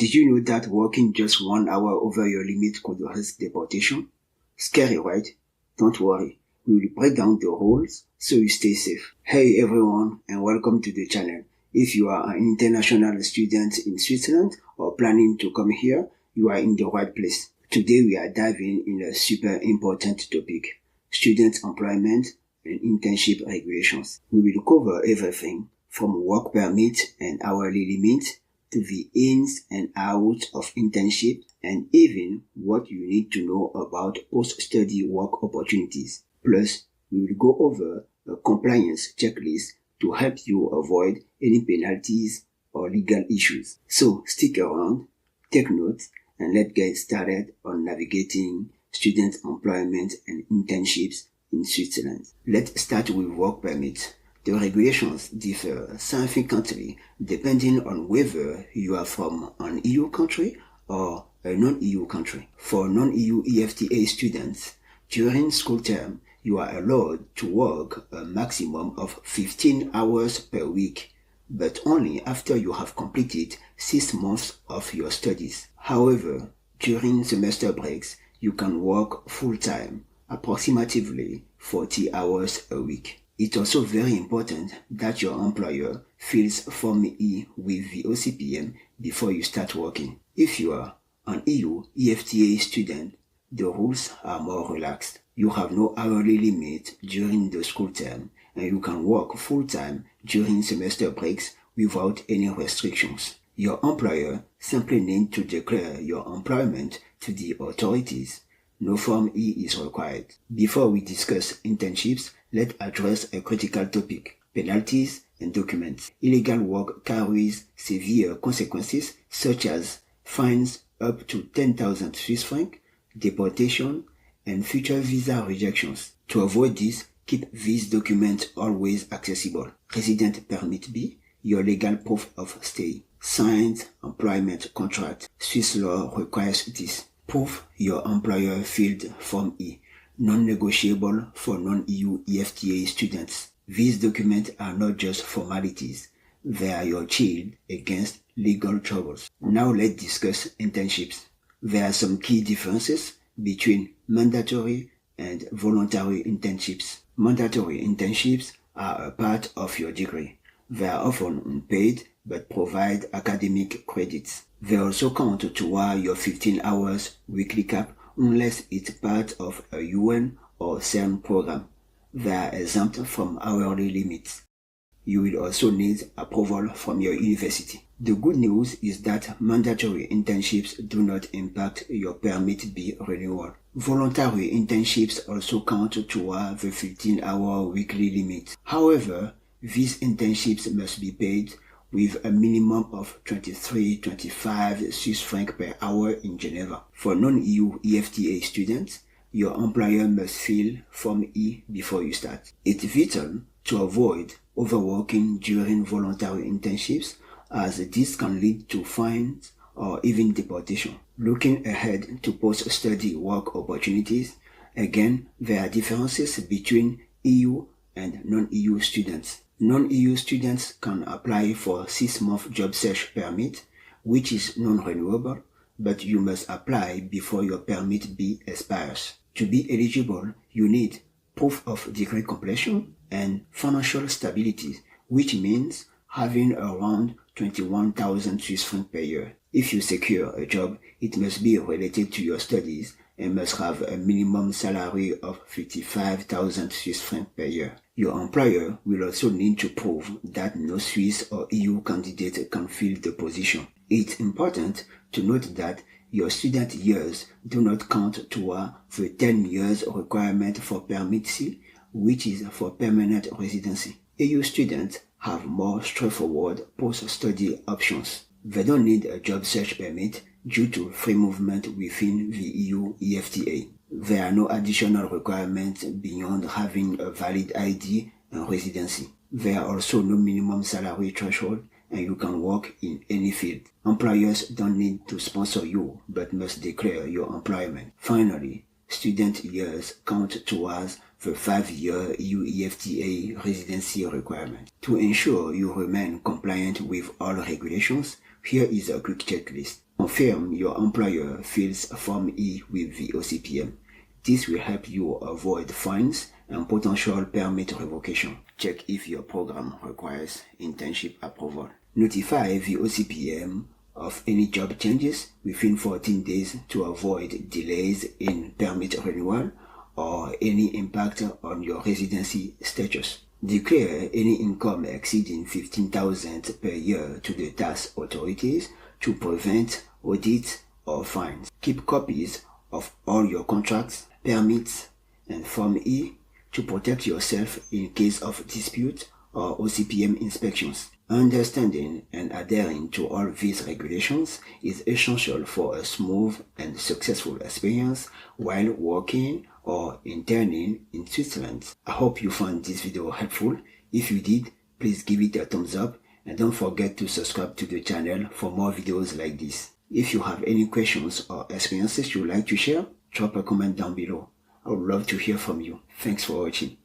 Did you know that working just 1 hour over your limit could risk deportation? Scary, right? Don't worry. We will break down the rules so you stay safe. Hey everyone, and welcome to the channel. If you are an international student in Switzerland or planning to come here, you are in the right place. Today we are diving in a super important topic: student employment and internship regulations. We will cover everything from work permit and hourly limit to the ins and outs of internship, and even what you need to know about post-study work opportunities. Plus, we will go over a compliance checklist to help you avoid any penalties or legal issues. So stick around, take notes, and let's get started on navigating student employment and internships in Switzerland. Let's start with work permit. The regulations differ significantly depending on whether you are from an EU country or a non-EU country. For non-EU EFTA students, during school term, you are allowed to work a maximum of 15 hours per week, but only after you have completed 6 months of your studies. However, during semester breaks, you can work full-time, approximately 40 hours a week. It's also very important that your employer fills Form E with the OCPM before you start working. If you are an EU EFTA student, the rules are more relaxed. You have no hourly limit during the school term, and you can work full-time during semester breaks without any restrictions. Your employer simply needs to declare your employment to the authorities. No Form E is required. Before we discuss internships, let's address a critical topic: penalties and documents. Illegal work carries severe consequences such as fines up to 10,000 Swiss francs, deportation, and future visa rejections. To avoid this, keep these documents always accessible. Resident Permit B, your legal proof of stay. Signed employment contract. Swiss law requires this. Proof your employer filled Form E, non-negotiable for non-EU EFTA students. These documents are not just formalities, they are your shield against legal troubles. Now let's discuss internships. There are some key differences between mandatory and voluntary internships. Mandatory internships are a part of your degree. They are often unpaid but provide academic credits. They also count toward your 15 hours weekly cap unless it's part of a UN or CERN program. They are exempt from hourly limits. You will also need approval from your university. The good news is that mandatory internships do not impact your Permit B renewal. Voluntary internships also count toward the 15-hour weekly limit. However, these internships must be paid with a minimum of 23-25 Swiss francs per hour in Geneva. For non-EU EFTA students, your employer must fill Form E before you start. It's vital to avoid overworking during voluntary internships, as this can lead to fines or even deportation. Looking ahead to post-study work opportunities, again, there are differences between EU and non-EU students. Non-EU students can apply for 6-month job search permit, which is non-renewable, but you must apply before your Permit B expires. To be eligible, you need proof of degree completion and financial stability, which means having around 21,000 Swiss francs per year. If you secure a job, it must be related to your studies and must have a minimum salary of 55,000 Swiss francs per year. Your employer will also need to prove that no Swiss or EU candidate can fill the position. It's important to note that your student years do not count toward the 10 years requirement for Permit C, which is for permanent residency. EU students have more straightforward post-study options. They don't need a job search permit due to free movement within the EU EFTA. There are no additional requirements beyond having a valid ID and residency. There are also no minimum salary threshold, and you can work in any field. Employers don't need to sponsor you, but must declare your employment. Finally, student years count towards the 5-year EU EFTA residency requirement. To ensure you remain compliant with all regulations, Here is a quick checklist. Confirm your employer fills Form E with the OCPM. This will help you avoid fines and potential permit revocation. Check if your program requires internship approval. Notify the OCPM of any job changes within 14 days to avoid delays in permit renewal or any impact on your residency status. Declare any income exceeding $15,000 per year to the tax authorities to prevent audits or fines. Keep copies of all your contracts, permits, and Form E to protect yourself in case of dispute or OCPM inspections. Understanding and adhering to all these regulations is essential for a smooth and successful experience while working or interning in Switzerland. I hope you found this video helpful. If you did, please give it a thumbs up and don't forget to subscribe to the channel for more videos like this. If you have any questions or experiences you'd like to share, drop a comment down below. I would love to hear from you. Thanks for watching.